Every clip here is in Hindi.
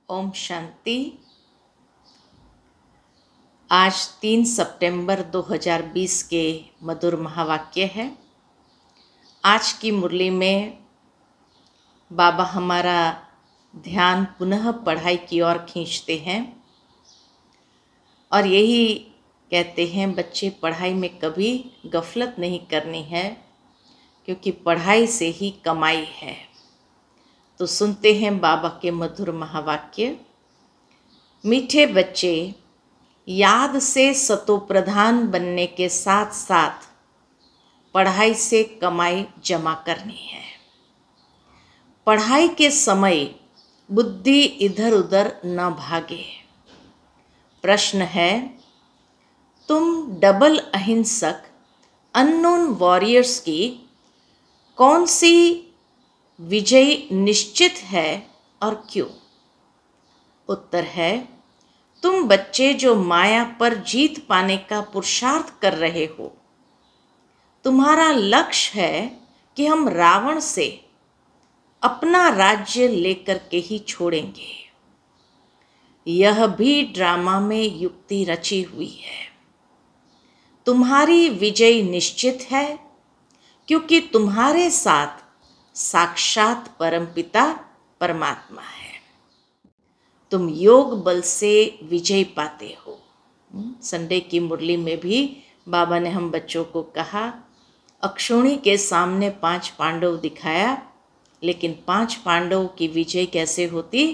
ओम शांति। आज 3 सितंबर 2020 के मधुर महावाक्य है। आज की मुरली में बाबा हमारा ध्यान पुनः पढ़ाई की ओर खींचते हैं और यही कहते हैं बच्चे पढ़ाई में कभी गफलत नहीं करनी है, क्योंकि पढ़ाई से ही कमाई है। तो सुनते हैं बाबा के मधुर महावाक्य। मीठे बच्चे, याद से सतोप्रधान बनने के साथ साथ पढ़ाई से कमाई जमा करनी है। पढ़ाई के समय बुद्धि इधर उधर न भागे। प्रश्न है, तुम डबल अहिंसक अननोन वॉरियर्स की कौन सी विजय निश्चित है और क्यों? उत्तर है, तुम बच्चे जो माया पर जीत पाने का पुरुषार्थ कर रहे हो। तुम्हारा लक्ष्य है कि हम रावण से अपना राज्य लेकर के ही छोड़ेंगे। यह भी ड्रामा में युक्ति रची हुई है। तुम्हारी विजय निश्चित है, क्योंकि तुम्हारे साथ साक्षात परमपिता परमात्मा है। तुम योग बल से विजय पाते हो। संडे की मुरली में भी बाबा ने हम बच्चों को कहा, अक्षोणी के सामने 5 पांडव दिखाया, लेकिन 5 पांडवों की विजय कैसे होती?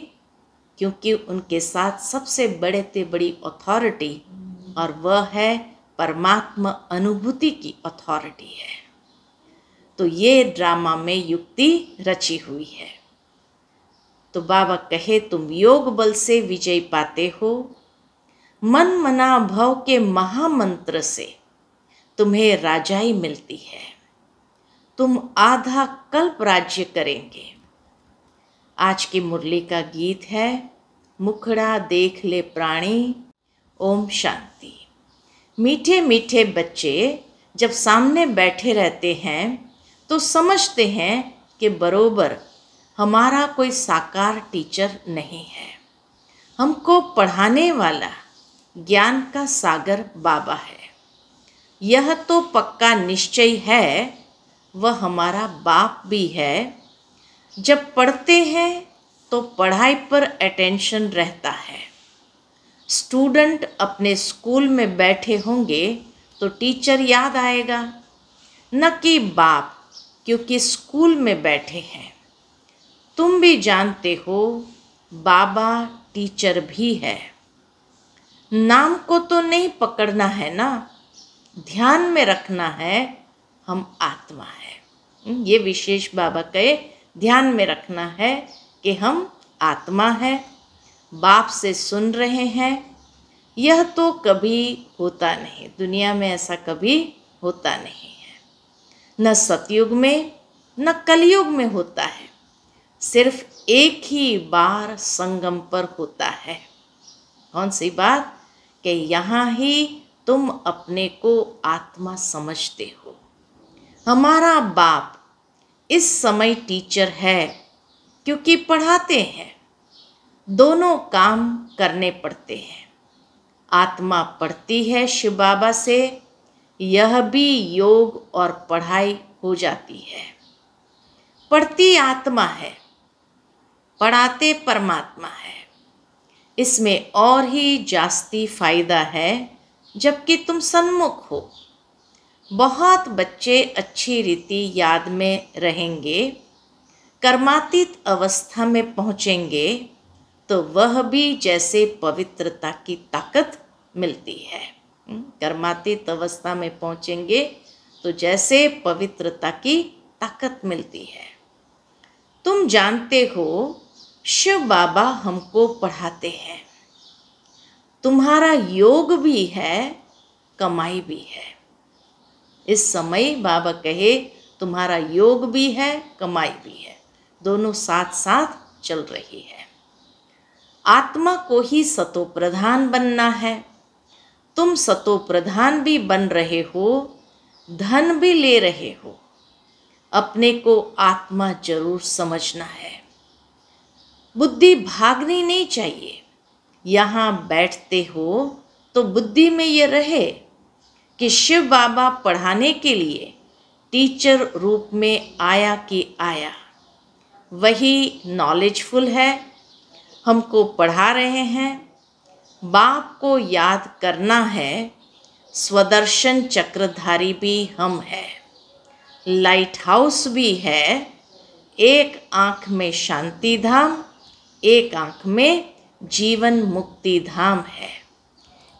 क्योंकि उनके साथ सबसे बड़े से बड़ी अथॉरिटी, और वह है परमात्मा अनुभूति की अथॉरिटी है। तो ये ड्रामा में युक्ति रची हुई है। तो बाबा कहे, तुम योग बल से विजय पाते हो। मन मना भव के महामंत्र से तुम्हें राजाई मिलती है। तुम आधा कल्प राज्य करेंगे। आज की मुरली का गीत है, मुखड़ा देख ले प्राणी। ओम शांति। मीठे मीठे बच्चे जब सामने बैठे रहते हैं तो समझते हैं कि बरोबर हमारा कोई साकार टीचर नहीं है। हमको पढ़ाने वाला ज्ञान का सागर बाबा है। यह तो पक्का निश्चय है, वह हमारा बाप भी है। जब पढ़ते हैं तो पढ़ाई पर अटेंशन रहता है। स्टूडेंट अपने स्कूल में बैठे होंगे तो टीचर याद आएगा, न कि बाप, क्योंकि स्कूल में बैठे हैं। तुम भी जानते हो बाबा टीचर भी है। नाम को तो नहीं पकड़ना है ना, ध्यान में रखना है हम आत्मा है। ये विशेष बाबा कहे, ध्यान में रखना है कि हम आत्मा है, बाप से सुन रहे हैं। यह तो कभी होता नहीं, दुनिया में ऐसा कभी होता नहीं है। न सतयुग में न कलयुग में होता है। सिर्फ एक ही बार संगम पर होता है। कौन सी बात? कि यहाँ ही तुम अपने को आत्मा समझते हो। हमारा बाप इस समय टीचर है, क्योंकि पढ़ाते हैं। दोनों काम करने पड़ते हैं। आत्मा पढ़ती है शिव बाबा से, यह भी योग और पढ़ाई हो जाती है। पढ़ती आत्मा है, पढ़ाते परमात्मा है। इसमें और ही जास्ती फायदा है जबकि तुम सन्मुख हो। बहुत बच्चे अच्छी रीति याद में रहेंगे। कर्मातीत अवस्था में पहुँचेंगे तो वह भी जैसे पवित्रता की ताकत मिलती है। कर्मातीत अवस्था में पहुँचेंगे तो जैसे पवित्रता की ताकत मिलती है। तुम जानते हो शिव बाबा हमको पढ़ाते हैं। तुम्हारा योग भी है, कमाई भी है। इस समय बाबा कहे, तुम्हारा योग भी है, कमाई भी है, दोनों साथ साथ चल रही है। आत्मा को ही सतोप्रधान बनना है। तुम सतोप्रधान भी बन रहे हो, धन भी ले रहे हो। अपने को आत्मा जरूर समझना है। बुद्धि भागनी नहीं चाहिए। यहाँ बैठते हो तो बुद्धि में ये रहे कि शिव बाबा पढ़ाने के लिए टीचर रूप में आया कि आया, वही नॉलेजफुल है, हमको पढ़ा रहे हैं। बाप को याद करना है, स्वदर्शन चक्रधारी भी हम हैं, लाइट हाउस भी है। एक आँख में शांति धाम, एक आँख में जीवन मुक्ति धाम है।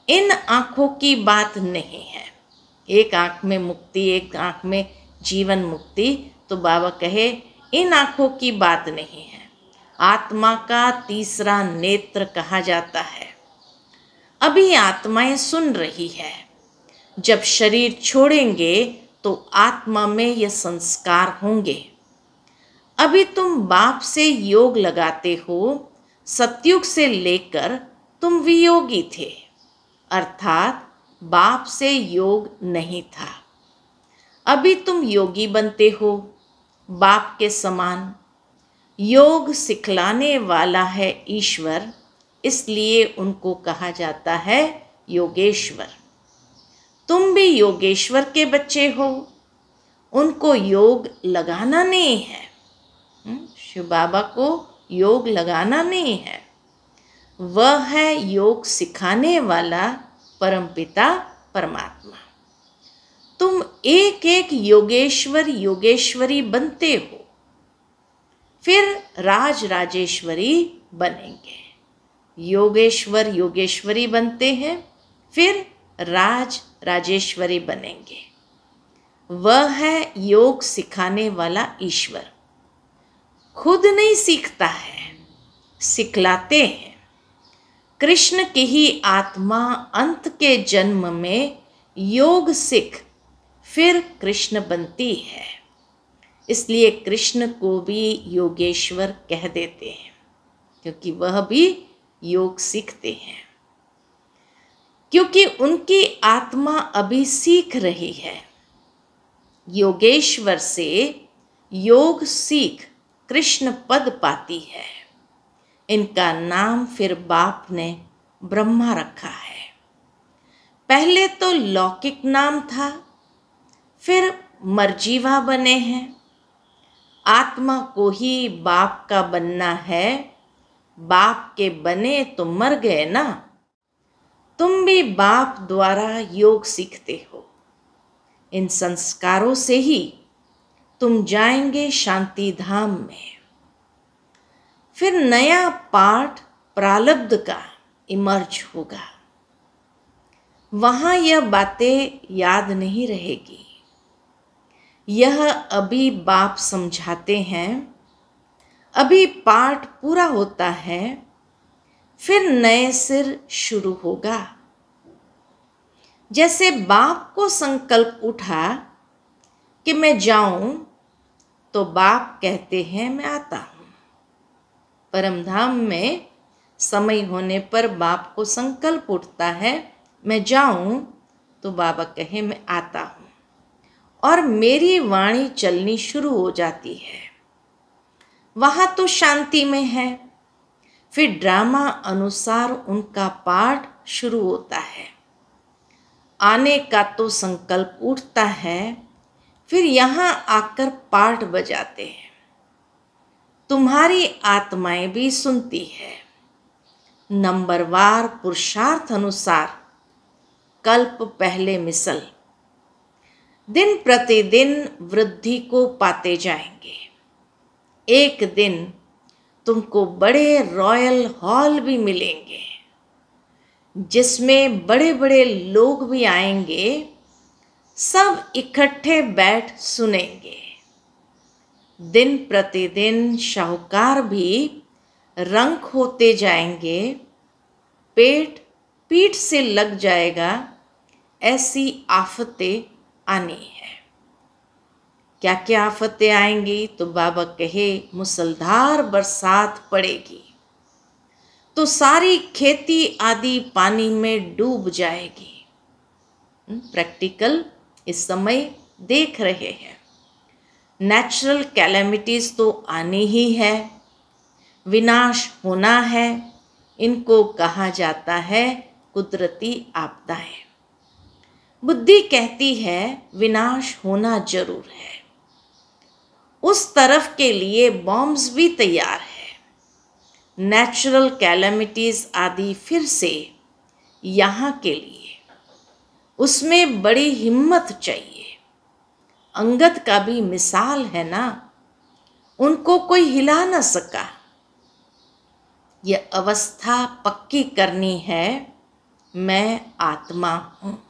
इन आँखों की बात नहीं है, एक आँख में मुक्ति, एक आँख में जीवन मुक्ति। तो बाबा कहे इन आँखों की बात नहीं है, आत्मा का तीसरा नेत्र कहा जाता है। अभी आत्माएं सुन रही है, जब शरीर छोड़ेंगे तो आत्मा में ये संस्कार होंगे। अभी तुम बाप से योग लगाते हो, सतयुग से लेकर तुम वियोगी थे, अर्थात बाप से योग नहीं था। अभी तुम योगी बनते हो, बाप के समान। योग सिखलाने वाला है ईश्वर, इसलिए उनको कहा जाता है योगेश्वर। तुम भी योगेश्वर के बच्चे हो, उनको योग लगाना नहीं है। शिव बाबा को योग लगाना नहीं है, वह है योग सिखाने वाला परमपिता परमात्मा। तुम एक एक योगेश्वर योगेश्वरी बनते हो, फिर राज राजेश्वरी बनेंगे। योगेश्वर योगेश्वरी बनते हैं, फिर राज राजेश्वरी बनेंगे। वह है योग सिखाने वाला ईश्वर। खुद नहीं सीखता है, सिखलाते हैं। कृष्ण की ही आत्मा अंत के जन्म में योग सीख फिर कृष्ण बनती है, इसलिए कृष्ण को भी योगेश्वर कह देते हैं, क्योंकि वह भी योग सीखते हैं। क्योंकि उनकी आत्मा अभी सीख रही है। योगेश्वर से योग सीख कृष्ण पद पाती है। इनका नाम फिर बाप ने ब्रह्मा रखा है। पहले तो लौकिक नाम था, फिर मर्जीवा बने हैं। आत्मा को ही बाप का बनना है, बाप के बने तो मर गए ना। तुम भी बाप द्वारा योग सीखते हो। इन संस्कारों से ही तुम जाएंगे शांति धाम में। फिर नया पाठ प्रारब्ध का इमर्ज होगा, वहाँ यह बातें याद नहीं रहेगी। यह अभी बाप समझाते हैं, अभी पाठ पूरा होता है, फिर नए सिर शुरू होगा। जैसे बाप को संकल्प उठा कि मैं जाऊं, तो बाप कहते हैं मैं आता हूं। परमधाम में समय होने पर बाप को संकल्प उठता है मैं जाऊं, तो बाबा कहे मैं आता हूं, और मेरी वाणी चलनी शुरू हो जाती है। वहाँ तो शांति में है। फिर ड्रामा अनुसार उनका पाठ शुरू होता है। आने का तो संकल्प उठता है, फिर यहाँ आकर पाठ बजाते हैं। तुम्हारी आत्माएं भी सुनती है। नंबरवार पुरुषार्थ अनुसार कल्प पहले मिसल, दिन प्रतिदिन वृद्धि को पाते जाएंगे। एक दिन तुमको बड़े रॉयल हॉल भी मिलेंगे, जिसमें बड़े बड़े लोग भी आएंगे, सब इकट्ठे बैठ सुनेंगे। दिन प्रतिदिन शाहूकार भी रंक होते जाएंगे, पेट पीठ से लग जाएगा, ऐसी आफतें आनी है। क्या क्या आफतें आएंगी? तो बाबा कहे मुसलधार बरसात पड़ेगी, तो सारी खेती आदि पानी में डूब जाएगी। प्रैक्टिकल इस समय देख रहे हैं। नेचुरल कैलेमिटीज तो आनी ही है। विनाश होना है, इनको कहा जाता है कुदरती आपदाएं। बुद्धि कहती है विनाश होना जरूर है, उस तरफ के लिए बॉम्ब्स भी तैयार है। नेचुरल कैलेमिटीज आदि फिर से यहाँ के लिए, उसमें बड़ी हिम्मत चाहिए। अंगद का भी मिसाल है ना, उनको कोई हिला न सका। यह अवस्था पक्की करनी है, मैं आत्मा हूँ।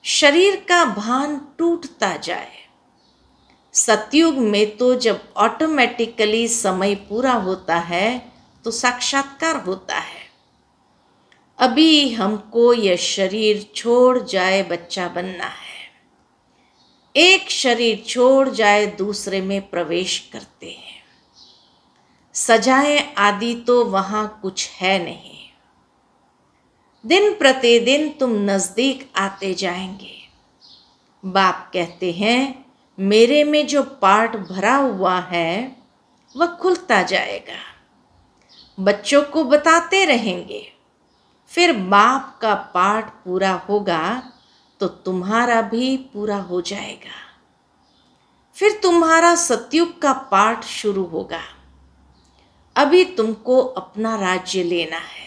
शरीर का भान टूटता जाए। सतयुग में तो जब ऑटोमेटिकली समय पूरा होता है तो साक्षात्कार होता है। अभी हमको यह शरीर छोड़ जाए बच्चा बनना है। एक शरीर छोड़ जाए दूसरे में प्रवेश करते हैं। सजाएं आदि तो वहां कुछ है नहीं। दिन प्रतिदिन तुम नजदीक आते जाएंगे। बाप कहते हैं मेरे में जो पार्ट भरा हुआ है वह खुलता जाएगा। बच्चों को बताते रहेंगे, फिर बाप का पार्ट पूरा होगा तो तुम्हारा भी पूरा हो जाएगा। फिर तुम्हारा सतयुग का पार्ट शुरू होगा। अभी तुमको अपना राज्य लेना है।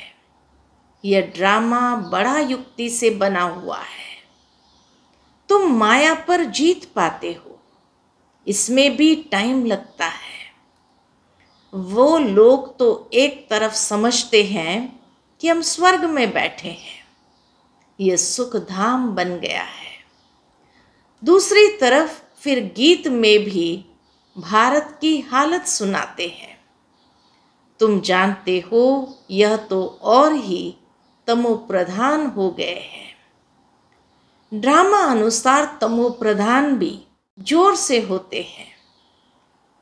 यह ड्रामा बड़ा युक्ति से बना हुआ है। तुम माया पर जीत पाते हो, इसमें भी टाइम लगता है। वो लोग तो एक तरफ समझते हैं कि हम स्वर्ग में बैठे हैं, यह सुख धाम बन गया है। दूसरी तरफ फिर गीत में भी भारत की हालत सुनाते हैं। तुम जानते हो यह तो और ही तमो प्रधान हो गए हैं। ड्रामा अनुसार तमो प्रधान भी जोर से होते हैं।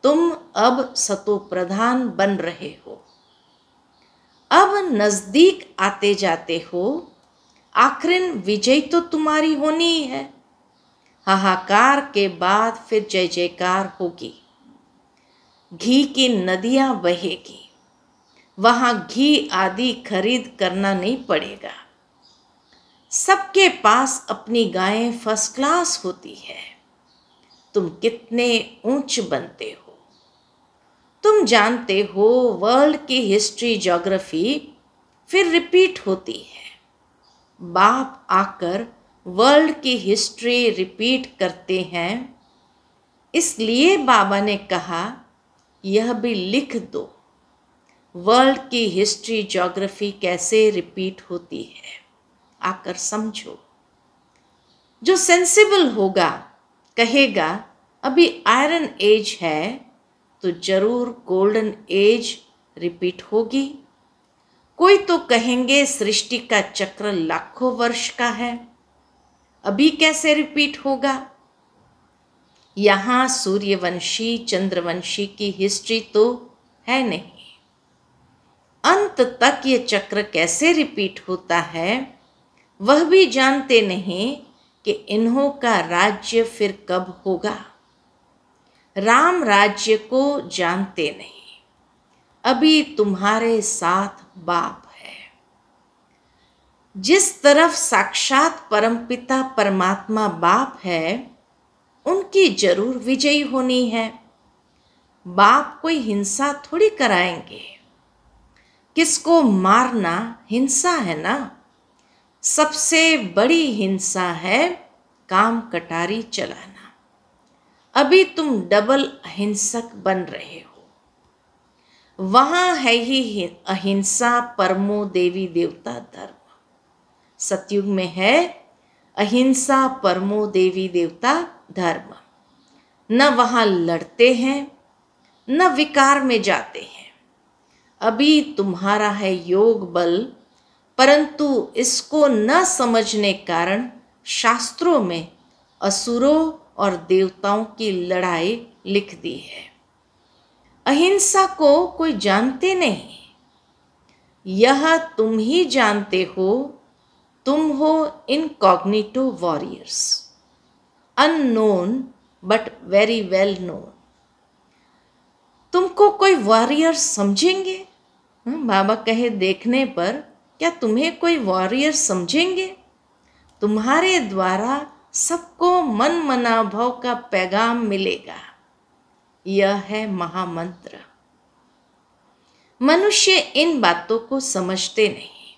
तुम अब सतो प्रधान बन रहे हो। अब नजदीक आते जाते हो। आखिर विजय तो तुम्हारी होनी ही है। हाहाकार के बाद फिर जय जयकार होगी। घी की नदियां बहेगी। वहां घी आदि खरीद करना नहीं पड़ेगा। सबके पास अपनी गायें फर्स्ट क्लास होती है। तुम कितने ऊंच बनते हो। तुम जानते हो वर्ल्ड की हिस्ट्री ज्योग्राफी फिर रिपीट होती है। बाप आकर वर्ल्ड की हिस्ट्री रिपीट करते हैं। इसलिए बाबा ने कहा यह भी लिख दो, वर्ल्ड की हिस्ट्री ज्योग्राफी कैसे रिपीट होती है, आकर समझो। जो सेंसिबल होगा कहेगा अभी आयरन एज है तो जरूर गोल्डन एज रिपीट होगी। कोई तो कहेंगे सृष्टि का चक्र लाखों वर्ष का है, अभी कैसे रिपीट होगा। यहाँ सूर्यवंशी चंद्रवंशी की हिस्ट्री तो है नहीं। अंत तक ये चक्र कैसे रिपीट होता है वह भी जानते नहीं कि इन्हों का राज्य फिर कब होगा। राम राज्य को जानते नहीं। अभी तुम्हारे साथ बाप है। जिस तरफ साक्षात परमपिता परमात्मा बाप है उनकी जरूर विजयी होनी है। बाप कोई हिंसा थोड़ी कराएंगे। किसको मारना हिंसा है ना। सबसे बड़ी हिंसा है काम कटारी चलाना। अभी तुम डबल अहिंसक बन रहे हो। वहां है ही अहिंसा परमो देवी देवता धर्म। सतयुग में है अहिंसा परमो देवी देवता धर्म। न वहां लड़ते हैं न विकार में जाते हैं। अभी तुम्हारा है योग बल, परंतु इसको न समझने कारण शास्त्रों में असुरों और देवताओं की लड़ाई लिख दी है। अहिंसा को कोई जानते नहीं। यह तुम ही जानते हो। तुम हो incognito warriors, unknown but very well known. तुमको कोई वॉरियर समझेंगे? बाबा कहे, देखने पर क्या तुम्हें कोई वॉरियर समझेंगे? तुम्हारे द्वारा सबको मन मनाभाव का पैगाम मिलेगा। यह है महामंत्र। मनुष्य इन बातों को समझते नहीं।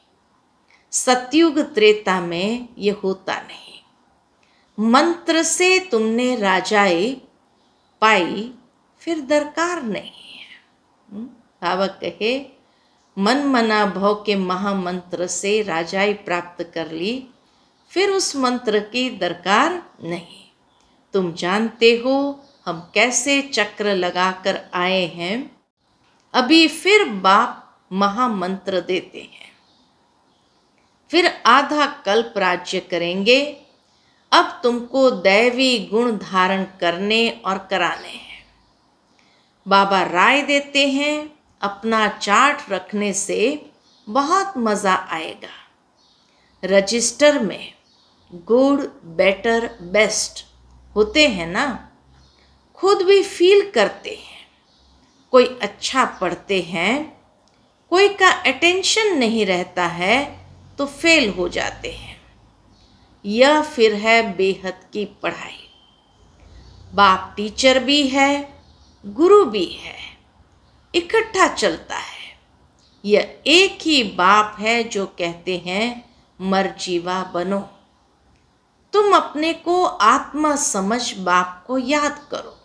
सतयुग त्रेता में ये होता नहीं। मंत्र से तुमने राजाई पाई, फिर दरकार नहीं है। बाबा कहे, मन मना भव के महामंत्र से राजाई प्राप्त कर ली, फिर उस मंत्र की दरकार नहीं। तुम जानते हो हम कैसे चक्र लगाकर आए हैं। अभी फिर बाप महामंत्र देते हैं, फिर आधा कल्प राज्य करेंगे। अब तुमको दैवी गुण धारण करने और कराने हैं। बाबा राय देते हैं, अपना चार्ट रखने से बहुत मज़ा आएगा। रजिस्टर में गुड, बेटर, बेस्ट होते हैं ना, खुद भी फील करते हैं। कोई अच्छा पढ़ते हैं, कोई का अटेंशन नहीं रहता है तो फेल हो जाते हैं। यह फिर है बेहद की पढ़ाई। बाप टीचर भी है, गुरु भी है, इकट्ठा चलता है। यह एक ही बाप है जो कहते हैं मर्जीवा बनो। तुम अपने को आत्मा समझ बाप को याद करो।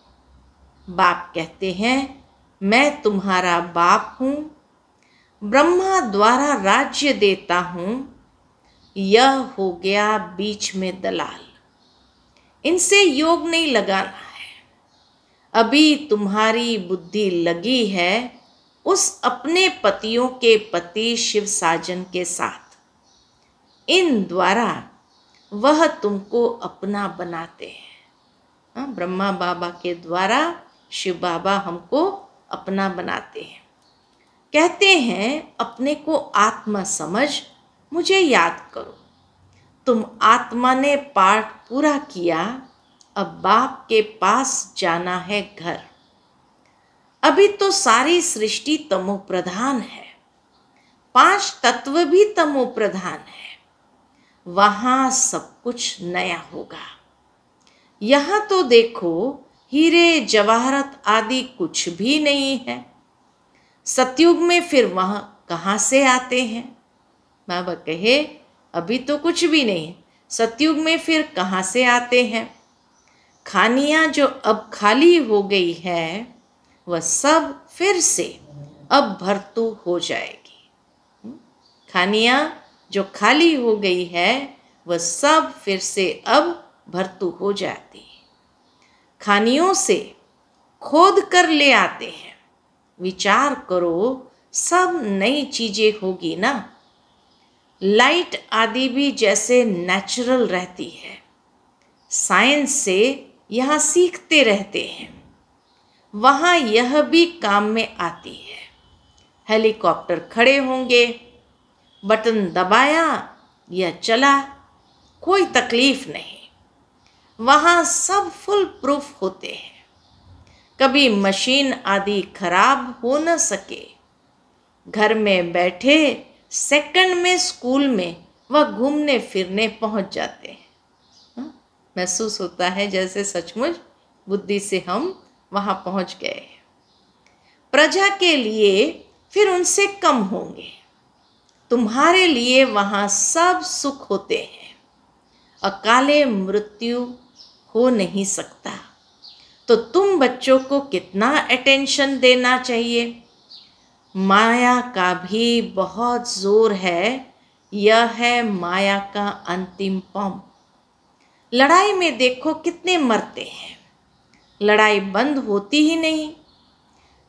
बाप कहते हैं, मैं तुम्हारा बाप हूँ, ब्रह्मा द्वारा राज्य देता हूँ। यह हो गया बीच में दलाल। इनसे योग नहीं लगाना है। अभी तुम्हारी बुद्धि लगी है उस अपने पतियों के पति शिव साजन के साथ। इन द्वारा वह तुमको अपना बनाते हैं। ब्रह्मा बाबा के द्वारा शिव बाबा हमको अपना बनाते हैं। कहते हैं, अपने को आत्मा समझ, मुझे याद करो। तुम आत्मा ने पाठ पूरा किया, अब बाप के पास जाना है घर। अभी तो सारी सृष्टि तमो प्रधान है, 5 तत्व भी तमो प्रधान है। वहाँ सब कुछ नया होगा। यहाँ तो देखो, हीरे जवाहरत आदि कुछ भी नहीं है। सतयुग में फिर वहाँ कहाँ से आते हैं? बाबा कहे, अभी तो कुछ भी नहीं है, सतयुग में फिर कहाँ से आते हैं? खानियाँ जो अब खाली हो गई है, वह सब फिर से अब भरतू हो जाएगी। खानियाँ जो खाली हो गई है, वह सब फिर से अब भरतू हो जाती है। खानियों से खोद कर ले आते हैं। विचार करो, सब नई चीजें होगी ना। लाइट आदि भी जैसे नेचुरल रहती है, साइंस से यहाँ सीखते रहते हैं, वहाँ यह भी काम में आती है। हेलीकॉप्टर खड़े होंगे, बटन दबाया या चला, कोई तकलीफ नहीं। वहाँ सब फुल प्रूफ होते हैं, कभी मशीन आदि खराब हो न सके। घर में बैठे सेकंड में स्कूल में वह घूमने फिरने पहुंच जाते हैं। महसूस होता है जैसे सचमुच बुद्धि से हम वहां पहुंच गए हैं। प्रजा के लिए फिर उनसे कम होंगे। तुम्हारे लिए वहां सब सुख होते हैं। अकाले मृत्यु हो नहीं सकता। तो तुम बच्चों को कितना अटेंशन देना चाहिए। माया का भी बहुत जोर है। यह है माया का अंतिम पंप। लड़ाई में देखो कितने मरते हैं, लड़ाई बंद होती ही नहीं।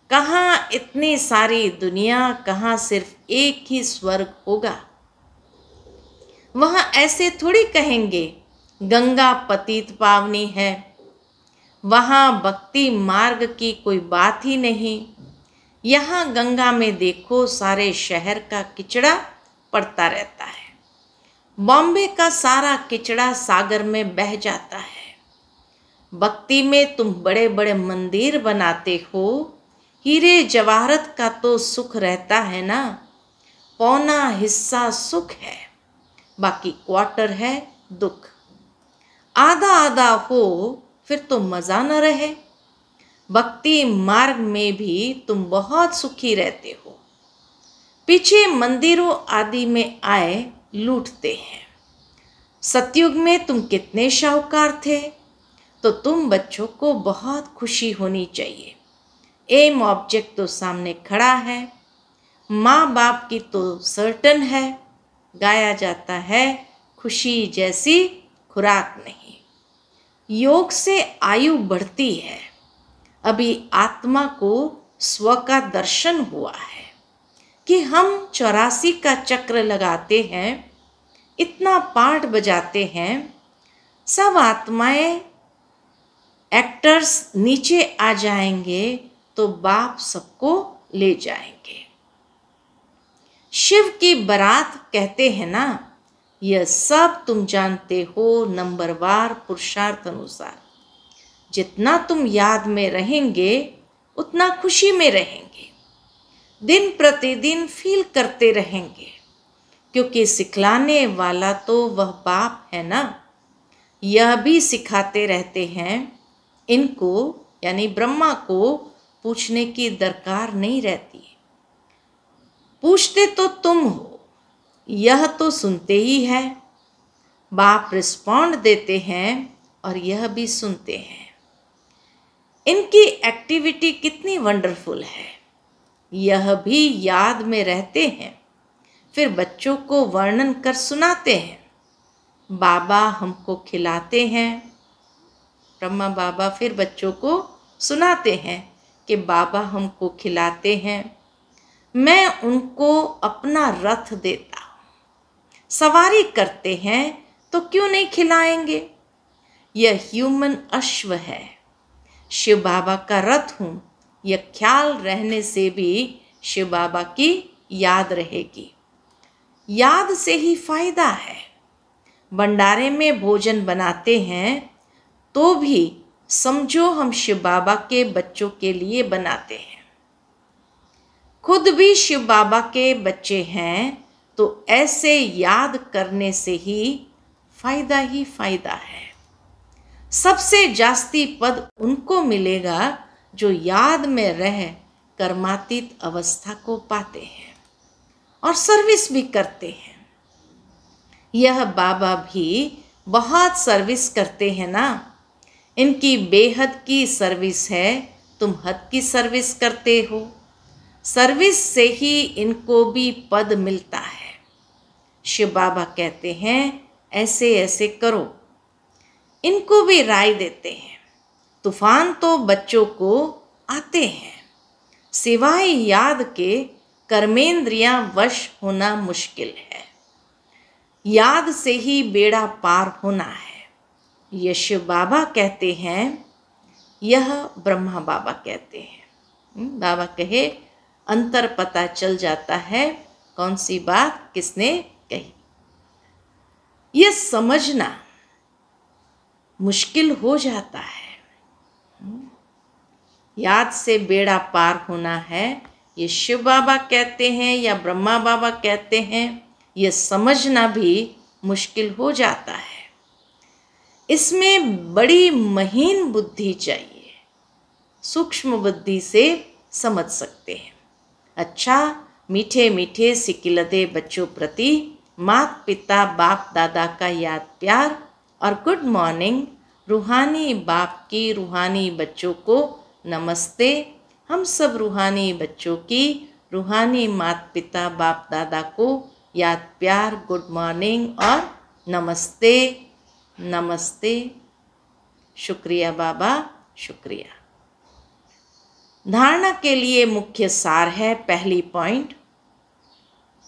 कहाँ इतनी सारी दुनिया, कहाँ सिर्फ एक ही स्वर्ग होगा। वहाँ ऐसे थोड़ी कहेंगे गंगा पतित पावनी है, वहाँ भक्ति मार्ग की कोई बात ही नहीं। यहाँ गंगा में देखो सारे शहर का किचड़ा पड़ता रहता है। बॉम्बे का सारा किचड़ा सागर में बह जाता है। भक्ति में तुम बड़े बड़े मंदिर बनाते हो, हीरे जवाहरत का तो सुख रहता है ना, पौना हिस्सा सुख है, बाकी क्वार्टर है दुख। आधा आधा हो फिर तो मजा न रहे। भक्ति मार्ग में भी तुम बहुत सुखी रहते हो। पीछे मंदिरों आदि में आए लूटते हैं। सतयुग में तुम कितने शाहूकार थे, तो तुम बच्चों को बहुत खुशी होनी चाहिए। एम ऑब्जेक्ट तो सामने खड़ा है, माँ बाप की तो सर्टन है। गाया जाता है खुशी जैसी खुराक नहीं। योग से आयु बढ़ती है। अभी आत्मा को स्व का दर्शन हुआ है कि हम 84 का चक्र लगाते हैं, इतना पाठ बजाते हैं, सब आत्माएं एक्टर्स नीचे आ जाएंगे तो बाप सबको ले जाएंगे। शिव की बारात कहते हैं ना, यह सब तुम जानते हो नंबरवार पुरुषार्थ अनुसार। जितना तुम याद में रहेंगे उतना खुशी में रहेंगे, दिन प्रतिदिन फील करते रहेंगे, क्योंकि सिखलाने वाला तो वह बाप है ना। यह भी सिखाते रहते हैं, इनको यानी ब्रह्मा को पूछने की दरकार नहीं रहती। पूछते तो तुम हो, यह तो सुनते ही है। बाप रिस्पॉन्ड देते हैं और यह भी सुनते हैं। इनकी एक्टिविटी कितनी वंडरफुल है। यह भी याद में रहते हैं, फिर बच्चों को वर्णन कर सुनाते हैं। बाबा हमको खिलाते हैं। ब्रह्मा बाबा फिर बच्चों को सुनाते हैं कि बाबा हमको खिलाते हैं। मैं उनको अपना रथ देता हूँ, सवारी करते हैं तो क्यों नहीं खिलाएंगे। यह ह्यूमन अश्व है, शिव बाबा का रथ हूँ। यह ख्याल रहने से भी शिव बाबा की याद रहेगी। याद से ही फायदा है। भंडारे में भोजन बनाते हैं तो भी समझो हम शिव बाबा के बच्चों के लिए बनाते हैं। खुद भी शिव बाबा के बच्चे हैं तो ऐसे याद करने से ही फायदा है। सबसे जास्ती पद उनको मिलेगा जो याद में रह कर्मातीत अवस्था को पाते हैं और सर्विस भी करते हैं। यह बाबा भी बहुत सर्विस करते हैं ना। इनकी बेहद की सर्विस है, तुम हद की सर्विस करते हो। सर्विस से ही इनको भी पद मिलता है। शिव बाबा कहते हैं ऐसे ऐसे करो, इनको भी राय देते हैं। तूफान तो बच्चों को आते हैं, सिवाय याद के कर्मेंद्रियां वश होना मुश्किल है। याद से ही बेड़ा पार होना है। यह शिव बाबा कहते हैं, यह ब्रह्मा बाबा कहते हैं। बाबा कहे अंतर पता चल जाता है कौन सी बात किसने कही। यह समझना मुश्किल हो जाता है। याद से बेड़ा पार होना है, ये शिव बाबा कहते हैं या ब्रह्मा बाबा कहते हैं, यह समझना भी मुश्किल हो जाता है। इसमें बड़ी महीन बुद्धि चाहिए, सूक्ष्म बुद्धि से समझ सकते हैं। अच्छा, मीठे मीठे सिकिलदे बच्चों प्रति माता पिता बाप दादा का याद प्यार और गुड मॉर्निंग। रूहानी बाप की रूहानी बच्चों को नमस्ते। हम सब रूहानी बच्चों की रूहानी माता पिता बाप दादा को याद प्यार, गुड मॉर्निंग और नमस्ते नमस्ते। शुक्रिया बाबा, शुक्रिया। धारणा के लिए मुख्य सार है, पहली पॉइंट,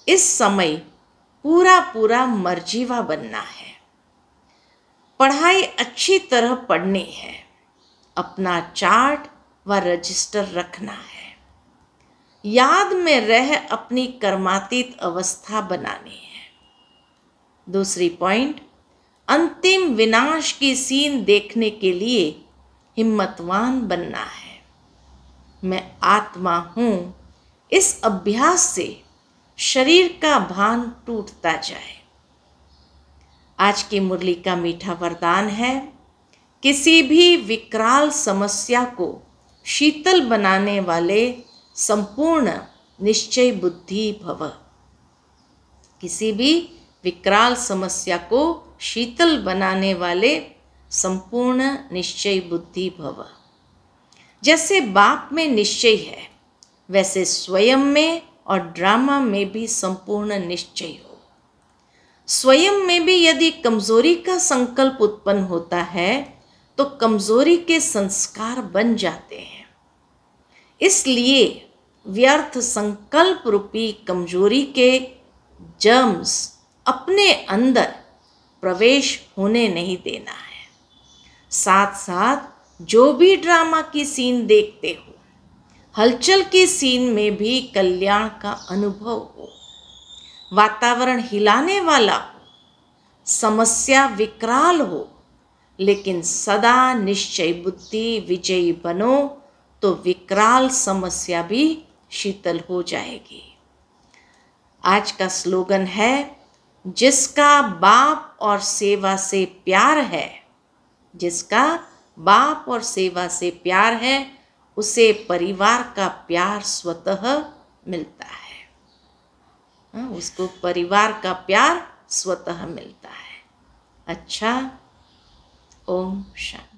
इस समय पूरा पूरा मर्जीवा बनना है। पढ़ाई अच्छी तरह पढ़नी है, अपना चार्ट व रजिस्टर रखना है, याद में रह अपनी कर्मातीत अवस्था बनानी है। दूसरी पॉइंट, अंतिम विनाश की सीन देखने के लिए हिम्मतवान बनना है। मैं आत्मा हूँ, इस अभ्यास से शरीर का भान टूटता जाए। आज की मुरली का मीठा वरदान है, किसी भी विकराल समस्या को शीतल बनाने वाले संपूर्ण निश्चय बुद्धि भव। किसी भी विकराल समस्या को शीतल बनाने वाले संपूर्ण निश्चय बुद्धि भव। जैसे बाप में निश्चय है, वैसे स्वयं में और ड्रामा में भी संपूर्ण निश्चय हो। स्वयं में भी यदि कमजोरी का संकल्प उत्पन्न होता है तो कमजोरी के संस्कार बन जाते हैं। इसलिए व्यर्थ संकल्प रूपी कमजोरी के जर्म्स अपने अंदर प्रवेश होने नहीं देना है। साथ साथ जो भी ड्रामा की सीन देखते हो, हलचल की सीन में भी कल्याण का अनुभव हो। वातावरण हिलाने वाला हो, समस्या विकराल हो, लेकिन सदा निश्चय बुद्धि विजयी बनो तो विकराल समस्या भी शीतल हो जाएगी। आज का स्लोगन है, जिसका बाप और सेवा से प्यार है, जिसका बाप और सेवा से प्यार है, उसे परिवार का प्यार स्वतः मिलता है। उसको परिवार का प्यार स्वतः मिलता है। अच्छा, ओम शांति।